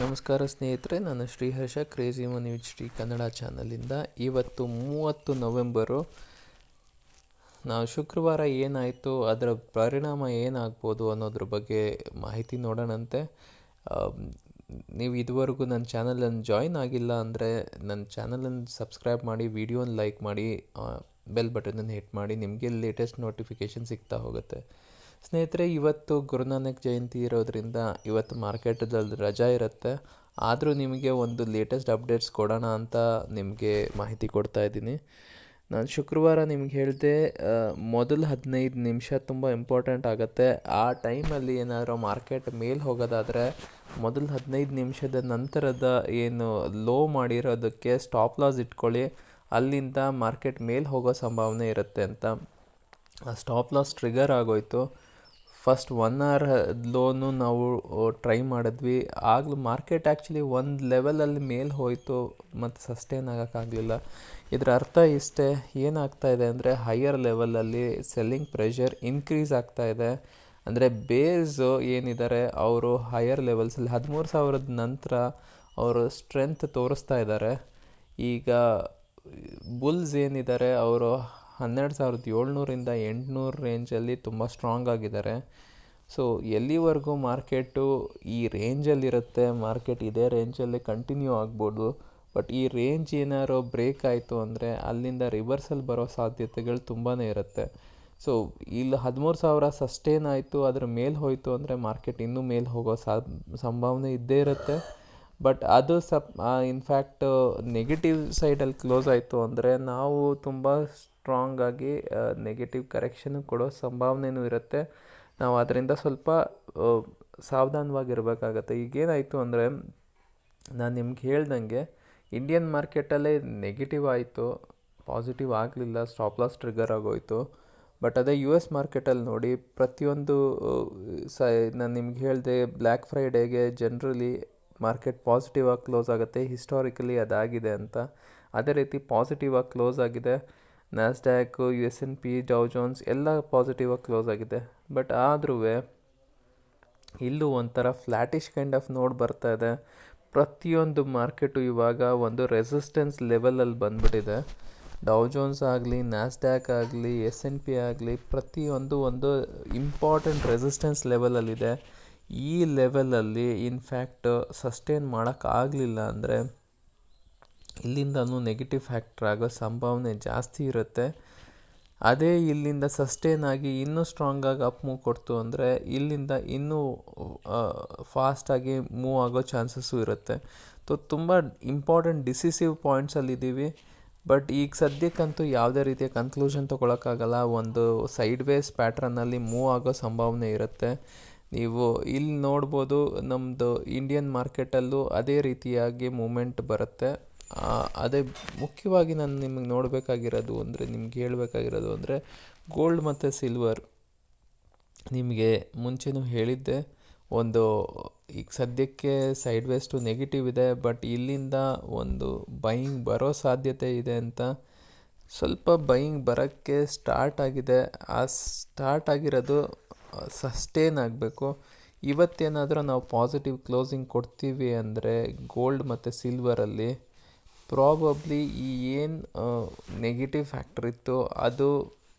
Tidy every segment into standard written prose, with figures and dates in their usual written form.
ನಮಸ್ಕಾರ ಸ್ನೇಹಿತರೆ, ನಾನು Shriharsha crazy money with Shri Kannada ಚಾನಲಿಂದ. ಇವತ್ತು 30 ನವೆಂಬರು. ನಾವು ಶುಕ್ರವಾರ ಏನಾಯಿತು, ಅದರ ಪರಿಣಾಮ ಏನಾಗ್ಬೋದು ಅನ್ನೋದ್ರ ಬಗ್ಗೆ ಮಾಹಿತಿ ನೋಡೋಣಂತೆ. ನೀವು ಇದುವರೆಗೂ ನನ್ನ ಚಾನಲನ್ನು ಜಾಯಿನ್ ಆಗಿಲ್ಲ ಅಂದರೆ ನನ್ನ ಚಾನಲನ್ನು ಸಬ್ಸ್ಕ್ರೈಬ್ ಮಾಡಿ, ವಿಡಿಯೋನ ಲೈಕ್ ಮಾಡಿ, ಬೆಲ್ ಬಟನನ್ನು ಹಿಟ್ ಮಾಡಿ. ನಿಮಗೆ ಲೇಟೆಸ್ಟ್ ನೋಟಿಫಿಕೇಷನ್ ಸಿಗ್ತಾ ಹೋಗುತ್ತೆ. ಸ್ನೇಹಿತರೆ, ಇವತ್ತು ಗುರುನಾನಕ್ ಜಯಂತಿ ಇರೋದ್ರಿಂದ ಇವತ್ತು ಮಾರ್ಕೆಟದಲ್ಲಿ ರಜಾ ಇರುತ್ತೆ. ಆದರೂ ನಿಮಗೆ ಒಂದು ಲೇಟೆಸ್ಟ್ ಅಪ್ಡೇಟ್ಸ್ ಕೊಡೋಣ ಅಂತ ನಿಮಗೆ ಮಾಹಿತಿ ಕೊಡ್ತಾ ಇದ್ದೀನಿ. ನಾನು ಶುಕ್ರವಾರ ನಿಮ್ಗೆ ಹೇಳಿದೆ, ಮೊದಲು 15 ನಿಮಿಷ ತುಂಬ ಇಂಪಾರ್ಟೆಂಟ್ ಆಗುತ್ತೆ. ಆ ಟೈಮಲ್ಲಿ ಏನಾದರೂ ಮಾರ್ಕೆಟ್ ಮೇಲೆ ಹೋಗೋದಾದರೆ ಮೊದಲು 15 ನಿಮಿಷದ ನಂತರದ ಏನು ಲೋ ಮಾಡಿರೋದಕ್ಕೆ ಸ್ಟಾಪ್ ಲಾಸ್ ಇಟ್ಕೊಳ್ಳಿ. ಅಲ್ಲಿಂದ ಮಾರ್ಕೆಟ್ ಮೇಲೆ ಹೋಗೋ ಸಂಭಾವನೆ ಇರುತ್ತೆ ಅಂತ. ಆ ಸ್ಟಾಪ್ ಲಾಸ್ ಟ್ರಿಗರ್ ಆಗೋಯ್ತು. ಫಸ್ಟ್ 1 hour ಲೋನು ನಾವು ಟ್ರೈ ಮಾಡಿದ್ವಿ. ಆಗಲೂ ಮಾರ್ಕೆಟ್ ಆ್ಯಕ್ಚುಲಿ ಒಂದು ಲೆವೆಲಲ್ಲಿ ಮೇಲೆ ಹೋಯಿತು ಮತ್ತು ಸಸ್ಟೈನ್ ಆಗೋಕ್ಕಾಗಲಿಲ್ಲ. ಇದರ ಅರ್ಥ ಇಷ್ಟೇ, ಏನಾಗ್ತಾ ಇದೆ ಅಂದರೆ ಹೈಯರ್ ಲೆವೆಲಲ್ಲಿ ಸೆಲ್ಲಿಂಗ್ ಪ್ರೆಷರ್ ಇನ್ಕ್ರೀಸ್ ಆಗ್ತಾ ಇದೆ. ಅಂದರೆ ಬೇರ್ಸು ಏನಿದ್ದಾರೆ ಅವರು ಹೈಯರ್ ಲೆವೆಲ್ಸಲ್ಲಿ 13,000 ನಂತರ ಅವರು ಸ್ಟ್ರೆಂತ್ ತೋರಿಸ್ತಾ ಇದ್ದಾರೆ. ಈಗ ಬುಲ್ಸ್ ಏನಿದ್ದಾರೆ ಅವರು 12,700 800 ರೇಂಜಲ್ಲಿ ತುಂಬ ಸ್ಟ್ರಾಂಗ್ ಆಗಿದ್ದಾರೆ. ಸೊ ಎಲ್ಲಿವರೆಗೂ ಮಾರ್ಕೆಟು ಈ ರೇಂಜಲ್ಲಿರುತ್ತೆ, ಮಾರ್ಕೆಟ್ ಇದೇ ರೇಂಜಲ್ಲಿ ಕಂಟಿನ್ಯೂ ಆಗ್ಬೋದು. ಬಟ್ ಈ ರೇಂಜ್ ಏನಾದ್ರು ಬ್ರೇಕ್ ಆಯಿತು ಅಂದರೆ ಅಲ್ಲಿಂದ ರಿವರ್ಸಲ್ ಬರೋ ಸಾಧ್ಯತೆಗಳು ತುಂಬಾ ಇರುತ್ತೆ. ಸೊ ಇಲ್ಲಿ 13,000 ಸಸ್ಟೇನ್ ಆಯಿತು, ಅದ್ರ ಮೇಲೆ ಹೋಯಿತು ಅಂದರೆ ಮಾರ್ಕೆಟ್ ಇನ್ನೂ ಮೇಲೆ ಹೋಗೋ ಸಂಭಾವನೆ ಇದ್ದೇ ಇರುತ್ತೆ. ಬಟ್ ಅದು ಇನ್ಫ್ಯಾಕ್ಟ್ ನೆಗೆಟಿವ್ ಸೈಡಲ್ಲಿ ಕ್ಲೋಸ್ ಆಯಿತು ಅಂದರೆ ನಾವು ತುಂಬ ಸ್ಟ್ರಾಂಗಾಗಿ ನೆಗೆಟಿವ್ ಕರೆಕ್ಷನ್ ಕೊಡೋ ಸಂಭಾವನೆಯೂ ಇರುತ್ತೆ. ನಾವು ಅದರಿಂದ ಸ್ವಲ್ಪ ಸಾವಧಾನವಾಗಿರಬೇಕಾಗತ್ತೆ. ಈಗೇನಾಯಿತು ಅಂದರೆ, ನಾನು ನಿಮ್ಗೆ ಹೇಳ್ದಂಗೆ ಇಂಡಿಯನ್ ಮಾರ್ಕೆಟಲ್ಲೇ ನೆಗೆಟಿವ್ ಆಯಿತು, ಪಾಸಿಟಿವ್ ಆಗಲಿಲ್ಲ, ಸ್ಟಾಪ್ ಲಾಸ್ ಟ್ರಿಗರ್ ಆಗೋಯಿತು. ಬಟ್ ಅದೇ US ಮಾರ್ಕೆಟಲ್ಲಿ ನೋಡಿ, ಪ್ರತಿಯೊಂದು ನಾನು ನಿಮ್ಗೆ ಹೇಳಿದೆ ಬ್ಲ್ಯಾಕ್ ಫ್ರೈಡೇಗೆ ಜನರಲಿ ಮಾರ್ಕೆಟ್ ಪಾಸಿಟಿವ್ ಆಗಿ ಕ್ಲೋಸ್ ಆಗುತ್ತೆ. ಹಿಸ್ಟಾರಿಕಲಿ ಅದಾಗಿದೆ ಅಂತ. ಅದೇ ರೀತಿ ಪಾಸಿಟಿವ್ ಆಗಿ ಕ್ಲೋಸ್ ಆಗಿದೆ. ನ್ಯಾಸ್ಡ್ಯಾಕ್, S&P, ಡೌ ಜೋನ್ಸ್ ಎಲ್ಲ ಪಾಸಿಟಿವ್ ಆಗಿ ಕ್ಲೋಸ್ ಆಗಿದೆ. ಬಟ್ ಆದ್ರೂ ಇಲ್ಲೂ ಒಂಥರ ಫ್ಲ್ಯಾಟಿಶ್ ಕೈಂಡ್ ಆಫ್ ನೋಡ್ ಬರ್ತಾ ಇದೆ. ಪ್ರತಿಯೊಂದು ಮಾರ್ಕೆಟು ಇವಾಗ ಒಂದು ರೆಸಿಸ್ಟೆನ್ಸ್ ಲೆವೆಲಲ್ಲಿ ಬಂದ್ಬಿಟ್ಟಿದೆ. ಡೌ ಜೋನ್ಸ್ ಆಗಲಿ, ನ್ಯಾಸ್ಡ್ಯಾಕ್ ಆಗಲಿ, S&P ಆಗಲಿ, ಪ್ರತಿಯೊಂದು ಒಂದು ಇಂಪಾರ್ಟೆಂಟ್ ರೆಸಿಸ್ಟೆನ್ಸ್ ಲೆವೆಲಲ್ಲಿದೆ. ಈ ಲೆವೆಲಲ್ಲಿ ಇನ್ಫ್ಯಾಕ್ಟ್ ಸಸ್ಟೈನ್ ಮಾಡೋಕ್ಕಾಗಲಿಲ್ಲ ಅಂದರೆ ಇಲ್ಲಿಂದನೂ ನೆಗೆಟಿವ್ ಫ್ಯಾಕ್ಟರ್ ಆಗೋ ಸಂಭಾವನೆ ಜಾಸ್ತಿ ಇರುತ್ತೆ. ಅದೇ ಇಲ್ಲಿಂದ ಸಸ್ಟೈನ್ ಆಗಿ ಇನ್ನೂ ಸ್ಟ್ರಾಂಗಾಗಿ ಅಪ್ ಮೂವ್ ಕೊಡ್ತು ಅಂದರೆ ಇಲ್ಲಿಂದ ಇನ್ನೂ ಫಾಸ್ಟಾಗಿ ಮೂವ್ ಆಗೋ ಚಾನ್ಸಸ್ಸು ಇರುತ್ತೆ. ತುಂಬ ಇಂಪಾರ್ಟೆಂಟ್ ಡಿಸಿಸಿವ್ ಪಾಯಿಂಟ್ಸಲ್ಲಿದ್ದೀವಿ. ಬಟ್ ಈಗ ಸದ್ಯಕ್ಕಂತೂ ಯಾವುದೇ ರೀತಿಯ ಕನ್ಕ್ಲೂಷನ್ ತೊಗೊಳಕ್ಕಾಗಲ್ಲ. ಒಂದು ಸೈಡ್ ವೇಸ್ ಪ್ಯಾಟ್ರನ್ನಲ್ಲಿ ಮೂವ್ ಆಗೋ ಸಂಭಾವನೆ ಇರುತ್ತೆ. ನೀವು ಇಲ್ಲಿ ನೋಡ್ಬೋದು, ನಮ್ಮದು ಇಂಡಿಯನ್ ಮಾರ್ಕೆಟಲ್ಲೂ ಅದೇ ರೀತಿಯಾಗಿ ಮೂಮೆಂಟ್ ಬರುತ್ತೆ. ಅದೇ ಮುಖ್ಯವಾಗಿ ನಾನು ನಿಮಗೆ ನೋಡಬೇಕಾಗಿರೋದು ಅಂದರೆ, ನಿಮ್ಗೆ ಹೇಳಬೇಕಾಗಿರೋದು ಅಂದರೆ ಗೋಲ್ಡ್ ಮತ್ತು ಸಿಲ್ವರ್. ನಿಮಗೆ ಮುಂಚೆನೂ ಹೇಳಿದ್ದೆ, ಒಂದು ಈಗ ಸದ್ಯಕ್ಕೆ ಸೈಡ್ ವೇಸ್ ಟು ನೆಗೆಟಿವ್ ಇದೆ. ಬಟ್ ಇಲ್ಲಿಂದ ಒಂದು ಬೈಯಿಂಗ್ ಬರೋ ಸಾಧ್ಯತೆ ಇದೆ ಅಂತ. ಸ್ವಲ್ಪ ಬೈಯಿಂಗ್ ಬರೋಕ್ಕೆ ಸ್ಟಾರ್ಟ್ ಆಗಿದೆ. ಆ ಸ್ಟಾರ್ಟ್ ಆಗಿರೋದು ಸಸ್ಟೇನ್ ಆಗಬೇಕು. ಇವತ್ತೇನಾದರೂ ನಾವು ಪಾಸಿಟಿವ್ ಕ್ಲೋಸಿಂಗ್ ಕೊಡ್ತೀವಿ ಅಂದರೆ ಗೋಲ್ಡ್ ಮತ್ತು ಸಿಲ್ವರಲ್ಲಿ ಪ್ರಾಬಬ್ಲಿ ಈ ಏನು ನೆಗೆಟಿವ್ ಫ್ಯಾಕ್ಟರ್ ಇತ್ತು ಅದು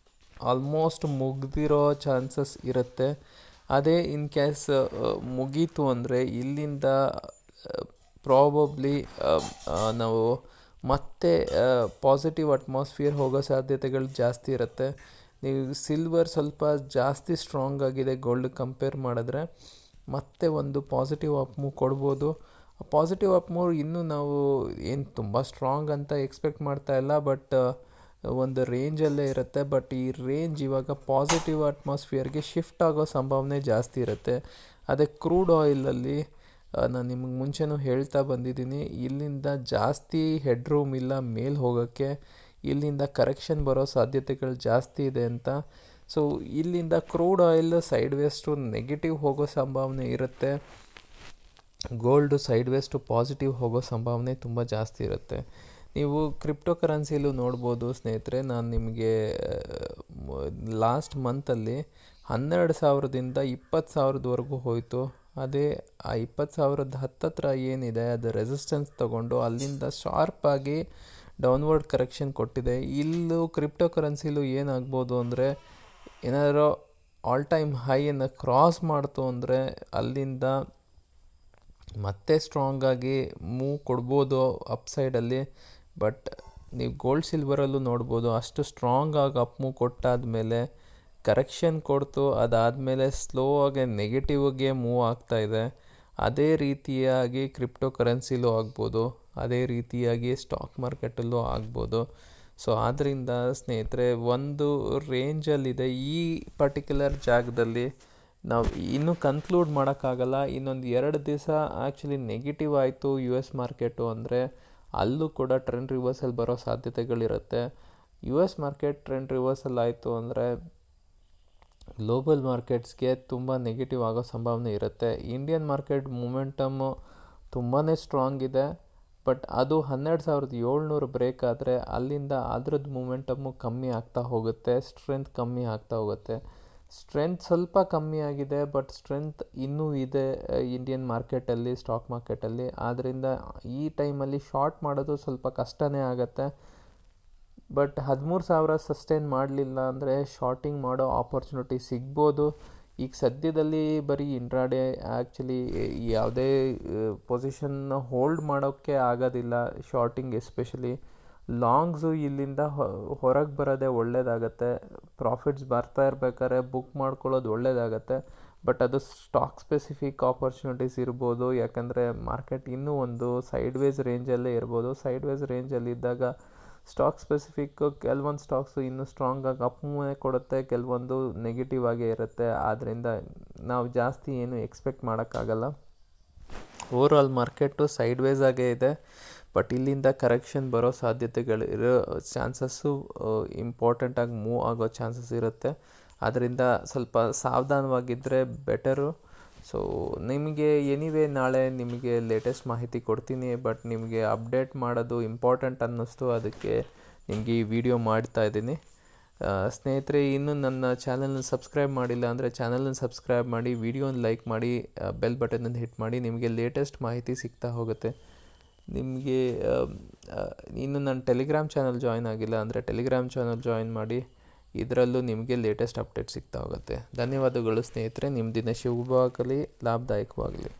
ಆಲ್ಮೋಸ್ಟ್ ಮುಗ್ದಿರೋ ಚಾನ್ಸಸ್ ಇರುತ್ತೆ. ಅದೇ ಇನ್ ಕೇಸ್ ಮುಗೀತು ಅಂದರೆ ಇಲ್ಲಿಂದ ಪ್ರಾಬಬ್ಲಿ ನಾವು ಮತ್ತೆ ಪಾಸಿಟಿವ್ ಅಟ್ಮಾಸ್ಫಿಯರ್ ಹೋಗೋ ಸಾಧ್ಯತೆಗಳು ಜಾಸ್ತಿ ಇರುತ್ತೆ. ನೀವು ಸಿಲ್ವರ್ ಸ್ವಲ್ಪ ಜಾಸ್ತಿ ಸ್ಟ್ರಾಂಗ್ ಆಗಿದೆ ಗೋಲ್ಡ್ ಕಂಪೇರ್ ಮಾಡಿದ್ರೆ, ಮತ್ತೆ ಒಂದು ಪಾಸಿಟಿವ್ ಅಪ್ ಮೂವ್ ಕೊಡ್ಬೋದು. ಪಾಸಿಟಿವ್ ಅಪ್ ಮೂವ್ ಇನ್ನೂ ನಾವು ಏನು ತುಂಬ ಸ್ಟ್ರಾಂಗ್ ಅಂತ ಎಕ್ಸ್ಪೆಕ್ಟ್ ಮಾಡ್ತಾ ಇಲ್ಲ. ಬಟ್ ಒಂದು ರೇಂಜಲ್ಲೇ ಇರುತ್ತೆ. ಬಟ್ ಈ ರೇಂಜ್ ಇವಾಗ ಪಾಸಿಟಿವ್ ಅಟ್ಮಾಸ್ಫಿಯರ್ಗೆ ಶಿಫ್ಟ್ ಆಗೋ ಸಂಭಾವನೆ ಜಾಸ್ತಿ ಇರುತ್ತೆ. ಅದೇ ಕ್ರೂಡ್ ಆಯಿಲಲ್ಲಿ ನಾನು ನಿಮಗೆ ಮುಂಚೆನೂ ಹೇಳ್ತಾ ಬಂದಿದ್ದೀನಿ, ಇಲ್ಲಿಂದ ಜಾಸ್ತಿ ಹೆಡ್ ರೂಮ್ ಇಲ್ಲ ಮೇಲೆ ಹೋಗೋಕ್ಕೆ. ಇಲ್ಲಿಂದ ಕರೆಕ್ಷನ್ ಬರೋ ಸಾಧ್ಯತೆಗಳು ಜಾಸ್ತಿ ಇದೆ ಅಂತ. ಸೊ ಇಲ್ಲಿಂದ crude oil side ways to negative ಹೋಗೋ ಸಂಭಾವನೆ ಇರುತ್ತೆ. Gold side ways to positive ಹೋಗೋ ಸಂಭಾವನೆ ತುಂಬ ಜಾಸ್ತಿ ಇರುತ್ತೆ. ನೀವು ಕ್ರಿಪ್ಟೋ ಕರೆನ್ಸಿಲೂ ನೋಡ್ಬೋದು ಸ್ನೇಹಿತರೆ. ನಾನು ನಿಮಗೆ ಲಾಸ್ಟ್ ಮಂತಲ್ಲಿ 12,000ದಿಂದ 20,000ವರೆಗೂ ಹೋಯಿತು. ಅದೇ ಆ 20,000 ಹತ್ತತ್ರ ಏನಿದೆ ಅದು ರೆಸಿಸ್ಟೆನ್ಸ್ ತಗೊಂಡು ಅಲ್ಲಿಂದ ಶಾರ್ಪಾಗಿ ಡೌನ್ವರ್ಡ್ ಕರೆಕ್ಷನ್ ಕೊಟ್ಟಿದೆ. ಇಲ್ಲೂ ಕ್ರಿಪ್ಟೋ ಕರೆನ್ಸಿಲೂ ಏನಾಗ್ಬೋದು ಅಂದರೆ ಏನಾದರೂ ಆಲ್ ಟೈಮ್ ಹೈಯನ್ನು ಕ್ರಾಸ್ ಮಾಡ್ತು ಅಂದರೆ ಅಲ್ಲಿಂದ ಮತ್ತೆ ಸ್ಟ್ರಾಂಗಾಗಿ ಮೂವ್ ಕೊಡ್ಬೋದು ಅಪ್ಸೈಡಲ್ಲಿ. ಬಟ್ ನೀವು ಗೋಲ್ಡ್ ಸಿಲ್ವರಲ್ಲೂ ನೋಡ್ಬೋದು ಅಷ್ಟು ಸ್ಟ್ರಾಂಗಾಗಿ ಅಪ್ ಮೂವ್ ಕೊಟ್ಟಾದಮೇಲೆ ಕರೆಕ್ಷನ್ ಕೊಡ್ತು, ಅದಾದಮೇಲೆ ಸ್ಲೋ ಆಗಿ ನೆಗೆಟಿವ್ಗೆ ಮೂವ್ ಆಗ್ತಾಯಿದೆ. ಅದೇ ರೀತಿಯಾಗಿ ಕ್ರಿಪ್ಟೋ ಕರೆನ್ಸಿಲೂ ಆಗ್ಬೋದು, ಅದೇ ರೀತಿಯಾಗಿ ಸ್ಟಾಕ್ ಮಾರ್ಕೆಟಲ್ಲೂ ಆಗ್ಬೋದು. ಸೊ ಆದ್ದರಿಂದ ಸ್ನೇಹಿತರೆ ಒಂದು ರೇಂಜಲ್ಲಿದೆ. ಈ ಪರ್ಟಿಕ್ಯುಲರ್ ಜಾಗದಲ್ಲಿ ನಾವು ಇನ್ನೂ ಕನ್ಕ್ಲೂಡ್ ಮಾಡೋಕ್ಕಾಗಲ್ಲ. ಇನ್ನೊಂದು 2 ದಿವಸ ಆ್ಯಕ್ಚುಲಿ ನೆಗೆಟಿವ್ ಆಯಿತು US ಮಾರ್ಕೆಟು ಅಂದರೆ ಅಲ್ಲೂ ಕೂಡ ಟ್ರೆಂಡ್ ರಿವರ್ಸಲ್ ಬರೋ ಸಾಧ್ಯತೆಗಳಿರುತ್ತೆ. US ಮಾರ್ಕೆಟ್ ಟ್ರೆಂಡ್ ರಿವರ್ಸಲ್ ಆಯಿತು ಅಂದರೆ ಗ್ಲೋಬಲ್ ಮಾರ್ಕೆಟ್ಸ್ಗೆ ತುಂಬ ನೆಗೆಟಿವ್ ಆಗೋ ಸಂಭಾವನೆ ಇರುತ್ತೆ. ಇಂಡಿಯನ್ ಮಾರ್ಕೆಟ್ ಮೂಮೆಂಟಮ್ಮು ತುಂಬಾ ಸ್ಟ್ರಾಂಗ್ ಇದೆ. ಬಟ್ ಅದು 12,700 ಬ್ರೇಕ್ ಆದರೆ ಅಲ್ಲಿಂದ ಅದ್ರದ್ದು ಮೂಮೆಂಟಮ್ಮು ಕಮ್ಮಿ ಆಗ್ತಾ ಹೋಗುತ್ತೆ, ಸ್ಟ್ರೆಂತ್ ಕಮ್ಮಿ ಆಗ್ತಾ ಹೋಗುತ್ತೆ. ಸ್ಟ್ರೆಂತ್ ಸ್ವಲ್ಪ ಕಮ್ಮಿ ಆಗಿದೆ, ಬಟ್ ಸ್ಟ್ರೆಂತ್ ಇನ್ನೂ ಇದೆ ಇಂಡಿಯನ್ ಮಾರ್ಕೆಟಲ್ಲಿ, ಸ್ಟಾಕ್ ಮಾರ್ಕೆಟಲ್ಲಿ. ಆದ್ದರಿಂದ ಈ ಟೈಮಲ್ಲಿ ಶಾರ್ಟ್ ಮಾಡೋದು ಸ್ವಲ್ಪ ಕಷ್ಟನೇ ಆಗುತ್ತೆ. ಬಟ್ 13,000 ಸಸ್ಟೈನ್ ಮಾಡಲಿಲ್ಲ ಅಂದರೆ ಶಾರ್ಟಿಂಗ್ ಮಾಡೋ ಆಪರ್ಚುನಿಟಿ ಸಿಗ್ಬೋದು. ಈಗ ಸದ್ಯದಲ್ಲಿ ಬರೀ ಇಂಟ್ರಾಡೇ ಆ್ಯಕ್ಚುಲಿ ಯಾವುದೇ ಪೊಸಿಷನ್ನ ಹೋಲ್ಡ್ ಮಾಡೋಕ್ಕೆ ಆಗೋದಿಲ್ಲ, ಶಾರ್ಟಿಂಗ್ ಎಸ್ಪೆಷಲಿ. ಲಾಂಗ್ಸು ಇಲ್ಲಿಂದ ಹೊರಗೆ ಬರೋದೇ ಒಳ್ಳೆಯದಾಗತ್ತೆ. ಪ್ರಾಫಿಟ್ಸ್ ಬರ್ತಾ ಇರ್ಬೇಕಾದ್ರೆ ಬುಕ್ ಮಾಡ್ಕೊಳ್ಳೋದು ಒಳ್ಳೆಯದಾಗತ್ತೆ. ಬಟ್ ಅದು ಸ್ಟಾಕ್ ಸ್ಪೆಸಿಫಿಕ್ ಆಪರ್ಚುನಿಟೀಸ್ ಇರ್ಬೋದು, ಯಾಕಂದರೆ ಮಾರ್ಕೆಟ್ ಇನ್ನೂ ಒಂದು ಸೈಡ್ವೇಸ್ ರೇಂಜಲ್ಲೇ ಇರ್ಬೋದು. ಸೈಡ್ವೇಸ್ ರೇಂಜಲ್ಲಿದ್ದಾಗ ಸ್ಟಾಕ್ ಸ್ಪೆಸಿಫಿಕ್ ಕೆಲವೊಂದು ಸ್ಟಾಕ್ಸು ಇನ್ನೂ ಸ್ಟ್ರಾಂಗಾಗಿ ಅಪ್ ಮೂವೇ ಕೊಡುತ್ತೆ, ಕೆಲವೊಂದು ನೆಗೆಟಿವ್ ಆಗೇ ಇರುತ್ತೆ. ಆದ್ದರಿಂದ ನಾವು ಜಾಸ್ತಿ ಏನು ಎಕ್ಸ್ಪೆಕ್ಟ್ ಮಾಡೋಕ್ಕಾಗಲ್ಲ. ಓವರಾಲ್ ಮಾರ್ಕೆಟು ಸೈಡ್ವೇಸ್ ಆಗೇ ಇದೆ. ಬಟ್ ಇಲ್ಲಿಂದ ಕರೆಕ್ಷನ್ ಬರೋ ಸಾಧ್ಯತೆಗಳಿರೋ ಚಾನ್ಸಸ್ಸು ಇಂಪಾರ್ಟೆಂಟಾಗಿ ಮೂವ್ ಆಗೋ ಚಾನ್ಸಸ್ ಇರುತ್ತೆ. ಅದರಿಂದ ಸ್ವಲ್ಪ ಸಾವಧಾನವಾಗಿದ್ದರೆ ಬೆಟರು. ಸೊ ನಿಮಗೆ ಎನಿವೇ ನಾಳೆ ನಿಮಗೆ ಲೇಟೆಸ್ಟ್ ಮಾಹಿತಿ ಕೊಡ್ತೀನಿ. ಬಟ್ ನಿಮಗೆ ಅಪ್ಡೇಟ್ ಮಾಡೋದು ಇಂಪಾರ್ಟೆಂಟ್ ಅನ್ನಿಸ್ತು, ಅದಕ್ಕೆ ನಿಮಗೆ ಈ ವಿಡಿಯೋ ಮಾಡ್ತಾಯಿದ್ದೀನಿ. ಸ್ನೇಹಿತರೆ, ಇನ್ನೂ ನನ್ನ ಚಾನಲ್ನ ಸಬ್ಸ್ಕ್ರೈಬ್ ಮಾಡಿಲ್ಲ ಅಂದರೆ ಚಾನಲ್ನ ಸಬ್ಸ್ಕ್ರೈಬ್ ಮಾಡಿ, ವಿಡಿಯೋನ ಲೈಕ್ ಮಾಡಿ, ಬೆಲ್ ಬಟನನ್ನು ಹಿಟ್ ಮಾಡಿ. ನಿಮಗೆ ಲೇಟೆಸ್ಟ್ ಮಾಹಿತಿ ಸಿಗ್ತಾ ಹೋಗುತ್ತೆ. ನಿಮಗೆ ಇನ್ನು ನನ್ನ ಟೆಲಿಗ್ರಾಮ್ ಚಾನಲ್ ಜಾಯ್ನ್ ಆಗಿಲ್ಲ ಅಂದರೆ ಟೆಲಿಗ್ರಾಮ್ ಚಾನಲ್ ಜಾಯಿನ್ ಮಾಡಿ. ಇದರಲ್ಲೂ ನಿಮಗೆ ಲೇಟೆಸ್ಟ್ ಅಪ್ಡೇಟ್ ಸಿಗ್ತಾ ಹೋಗುತ್ತೆ. ಧನ್ಯವಾದಗಳು ಸ್ನೇಹಿತರೆ. ನಿಮ್ಮ ದಿನ ಶುಭವಾಗಲಿ, ಲಾಭದಾಯಕವಾಗಲಿ.